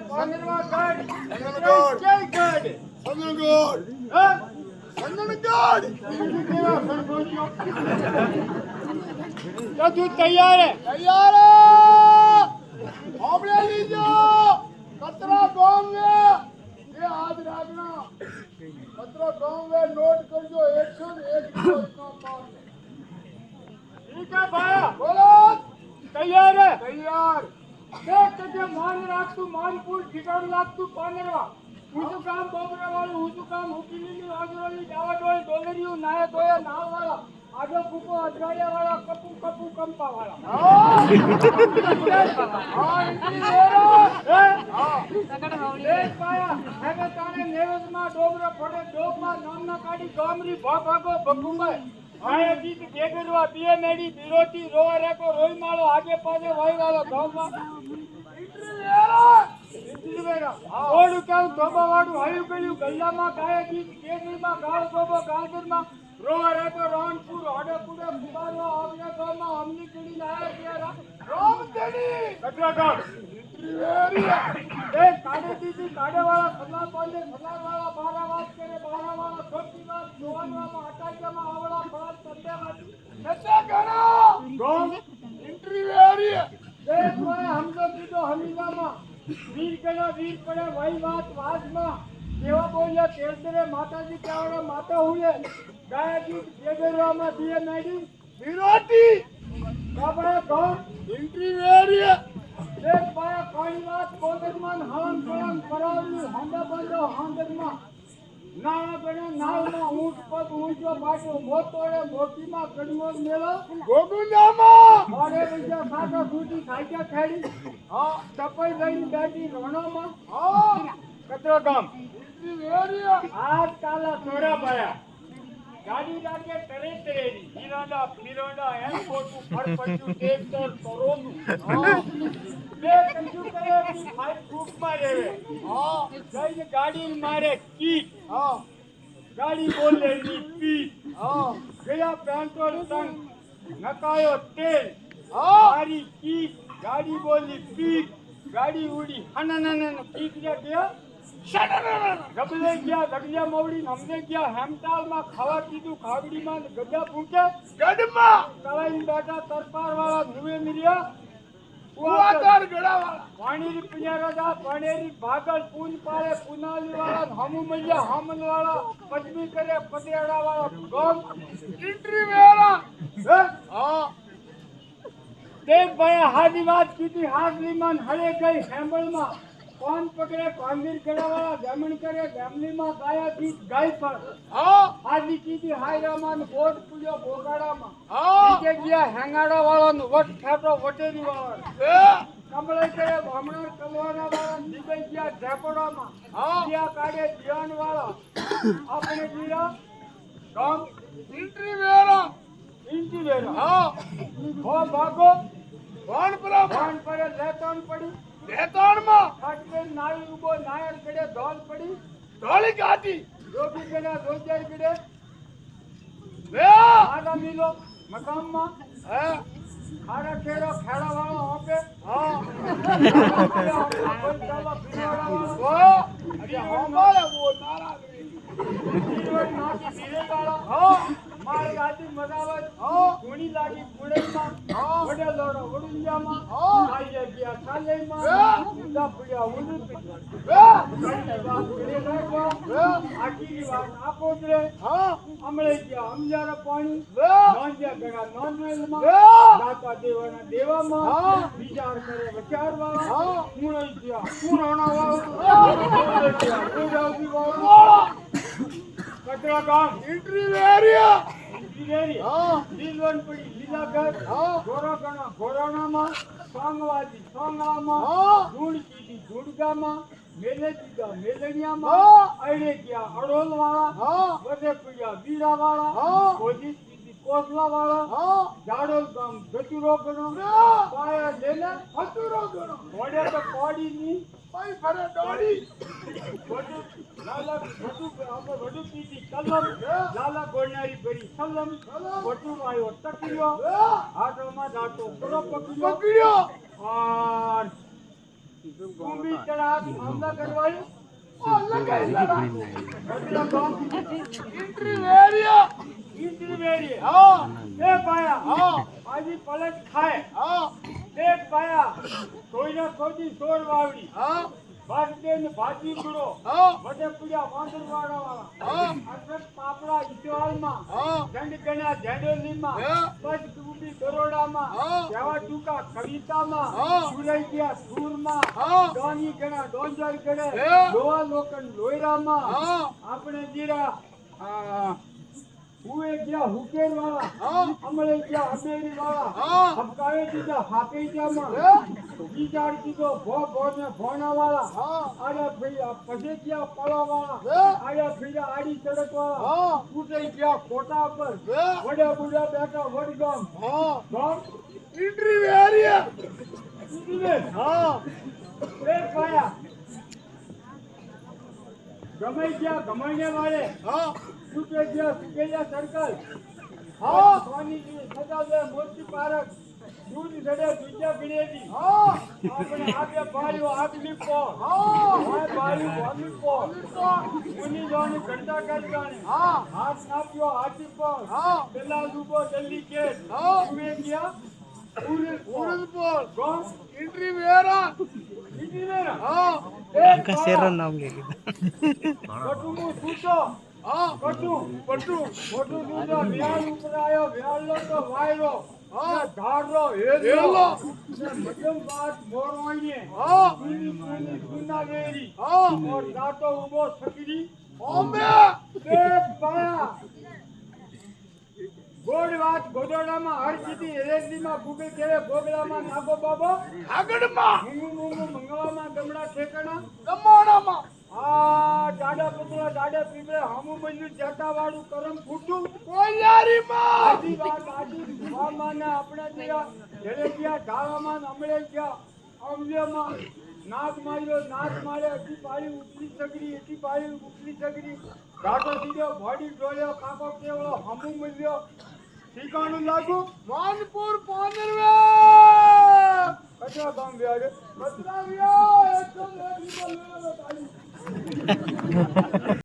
Sandanagad. Jai God. Sandanagad. Sandanagad. तो तू तैयार है? तैयार है। हमने लीजिए कतरा गाँव में ये आज राजना कतरा गाँव में नोट कर जो 101 ठीक है भाया बोलो तैयार है? तैयार देख तुझे मान राख तू मानपुर ठिकाण लाग तू पानेरवा ऊंचू काम बोबरा वाળું ऊंचू काम ઉકીલીની વાજરોલી જાવા ડોય ડોલરીયું નાય તોય નાવ વાળા આજો કુકો અજવાળિયા વાળા કપુ કપુ કંપા વાળા हाँ દેખ પાયા હવે તાણે નેવજમાં ડોબરા ફોડે ડોબમાં નામના કાઢી ગામરી ભાગો ભગુંબાઈ આયા ગીત બેગરવા બીએ મેડી બિરોતી રોવા રેકો રોઈ માળો આગે પાછે વાઈ વાળો ગામમાં ઓડું કેવું ધોબાવાળું હયું ગયું ગલ્લામાં ગાય ગીત કેસરીમાં ગાવ ધોબો ગાજરમાં રોવા રેકો રોનપુર હોડેપુરે કુબારવા આવને ગામમાં અમની કીડી લાયા ત્યારે राम तेरी કટરા ગામ એ કાઢે દીધી કાઢેવાળા સલાહ પાડે સલાહવાળા બારા વાત કરે બારાવાળા ખોટી વાત જોવાનમાં અટાક્યામાં આવડા ફળા સત્યવાદી नशा करो ગામ इंटरव्यू आ रही है દેખ મને હમજો કીધો હમીલામાં વીર ગણા વીર પડે વહી વાત વાજમાં કેવા બોલ્યા તેરતરે માતાજી કેવડે માતા હુએ ગાય ગીત બેગરવામાં દીએ નાડી विरोधी બાબા ગામ इंटरव्यू आ रही है દેખ પાયા કાળી વાત કોદરમાન હાન કોણ કરાવલી હાંડા બંધો હાંડરમાં નાણા ગણે નાવમાં ઊંટ પગ ઊંચો પાછો મોતોડે મોતીમાં કડવો મેળો गोगुंदामा મારે બીજા સાકા સૂટી ખાઈકા ખેડી हाँ ચપાઈ લઈને બેઠી રણોમાં हाँ કતરો ગામ इंटरव्यू आ रही है આજ કાલા ચોરા પાયા ગાડી લાગે તરે તરેરી હીરાડા ફીરોડા એમ ખોટું ફરફટ્યું ટેક્ટર તરોનું બે કંજુ કરે કી ફાઈ ફૂકમાં રેવે हाँ જઈને ગાડી મારે કીટ हाँ ગાડી બોલે ની પીટ हाँ ગયા પેન્ટ્રોલ ટંગ નકાયો તેલ हाँ મારી કીટ ગાડી બોલી પીટ ગાડી ઉડી હનનનન કીકરે ગયા ગબલે ગયા ગગલિયા મવડી નમને ગયા હેમતાલમાં ખાવા કીધું ખાવડીમાં ગજા ફૂંકે गडमा તળાઈને બેઠા તરપાર વાળા નુવે મિર્યા कुआतर गड़ा वाला પાણીની પિયારડા પાણેરી ભાગલ પૂન પાળે પુનાલી વાળા હમુ મૈયા હામલ વાળા પદમી કરે પદેડા વાળા ગોમ इंटरव्यू आ रहा હે हाँ દેખ ભાઈ હાજી વાત કીધી હાજરીમાં હળે ગઈ હેમ્બલમાં કોણ પકડે કોંગીર કરાવાળા જમણ કરે જમલીમાં ગાયા ગીત ગાય પર हाँ હાજી કીધી હાય રામાન બોટ પૂજો બોગાડામાં हाँ બીજે ગયા હેંગાડા વાળાનું વટ ફાટો વટેરી વાળા ए કમળે કરે ભમણા કલવાના વાળા દીબે ગયા ઝાપડામાં हाँ ગયા કાઢે જીવન વાળા આપણે જીરા ગામ इंटरव्यू आ रहा ઇંચી વેરા हाँ હો ભાગો कौन परा ભાન પડે લેતોન પડી देतौन मां ફાટકે નાઈ ઉબો નાયર કડે ધોલ પડી धोली गाती રોગી કડે રોજાઈ કડે वे આડા મિલો મકામમાં है ખાડા ખેડો ખેડા વાળો હોપે हाँ કોઈ ચાવા પીવાડા વાળો वो अरे हमारा वो नाराज પીવડ નાખી પીરે વાળો हाँ મારી આજી મજાવત हाँ ઘોડી લાગી કુડેમાં हाँ વડે લોડો વડુંજામાં हाँ ખાઈ ગયા ખાલેમાં વે! ઊંધા પડ્યા ઊંધું वे કાઢી વાત કરી નાખવા वे આખી વાત આપોદરે हाँ અમળે ગયા અમજારા પાણી वे નોંધ્યા ગણા નોંધવેલમાં वे દાતા દેવાના દેવામાં હા. વિચાર કરે વિચારવાળા હા. કુણાઈ ગયા કુરાણા વાળો કુરાવતી વાળો बोला કચરા ગામ इंटरव्यू आ रही है જીરેરી हाँ લીલવન પડી લીલાગઢ हाँ ઘોરાગણા ઘોરાણામાં સાંગવાજી સાંગળામાં हाँ ધૂળ કીધી ધૂળગામાં મેલે કીધા મેલણિયામાં हाँ અડે ગયા અડોલવાળા हाँ બધે પડ્યા વીરાવાળા हाँ કોજી કીધી કોસલાવાળા हाँ જાડોલ ગામ ગચુરો ગણો वे પાયા લેલે हतुरो गणो ઘોડે તો કોડીની भाई फरे डोली વડુ લાલા વડુ આપણે વડુ કીધી કલમ લાલા ગોળનારી ભરી સલમ વડુ આવ્યો તકિયો वे હાથોમાં જાતો પૂરો પકડ્યો पकड़ियो और તું બી ચડા આમદા કરવાય ઓ લગાઈ લડા કચરા ગામ ઇન્ટ્રી વેરિયા ઈંટરી વેરી હા એ પાયા હા આજી પલટ ખાય હા એક પાયા કોઈના ખોદી સોર વાવડી હા વાસુદેવને ભાજી ગુડો હા વડે પૂજા વાંદરવાડા વાળા હા અસર પાપડા ઇતિહાલમાં હા જંડ ગણ્યા ઝેડોલીમાં હા. બસ ડૂબી દરોડામાં હા. કેવા ટૂંકા કવિતામાં હા. સુરાઈ ગયા સૂરમાં હા. ડોની ગણા ડોંજર ગણે હા. લોહા લોકન લોયરામાં હા. આપણે જીરા હુએ ગયા હુકેર વાળા હા. અમલે ગયા અમેરી વાળા હા. હબકાવે દીધા હાપેજામાં હા. બીજાર દીધો ભો ને ભોણા વાળા હા. આડા ફેરા પછી ગયા પળા વાળા હા. આડા ફેરા આડી સડક વાળા હા. ઉતરી ગયા ખોટા પર હા. વડા બુડા બેઠા વડગામ હા ગામ ઇન્ટ્રી વેરિયા ઉતરીને હા એક પાયા ગમે ગયા ગમાઈને વાળે હા છૂટે ગયા સુકેલા સર્કલ હા. સ્વામીજી સદા દે મોતી પારક દૂધ સડે દૂજા ગણેજી હા આપણે આગે ભાઈઓ આગલી પો હા ભાઈ ભાઈઓ આગલી પો તો મુની જોની કરતા કરતાને હા હાથ નાપ્યો હાથી પર હા પેલા ડૂબો જલ્દી કે હા. ઉમે ગયા પૂરે ઉરદ બોલ કોણ ઇન્ટ્રી વેરા બીજી ને હા એક का शेर नाम ले लिया કટુમુ સૂતો હા કટુ પટુ મોટું સૂતો વ્યાલ ઉપર આવ્યો વ્યાલનો તો વાયરો હા. ધારનો હેલો. હેલો મધ્યમ બાદ મોરવાઈએ હા પૂરી પૂરી સુના વેરી હા ઓર ગાતો ઉભો સકરી ઓમે બે પાયા ગોળ વાત ગોદડામાં હરજીતી હેરેજીમાં ગુબે કેરે ગોગડામાં નાગો બાબો આગળમાં મુંગુ મુંગુ મંગળામાં ગમડા ઠેકાણા ગમાણામાં આ દાડા પુતળા દાડા પીપળે હમુ બન્યું જટા વાળું કરમ ફૂટું કોયારીમાં આજી વાત આજી ભગવાન આપણે ગયા જલેબિયા ઢાળામાં ને અમળે ગયા અમલેમાં નાગ માર્યો નાગ માર્યો અટી પાડી ઉપલી સગરી અટી પાડી ઉપલી સગરી ઘાટો સીધો ભોડી ડોળ્યો કાકો કેવળો હમુ મળ્યો ઠીકાણું લાગુ માનપુર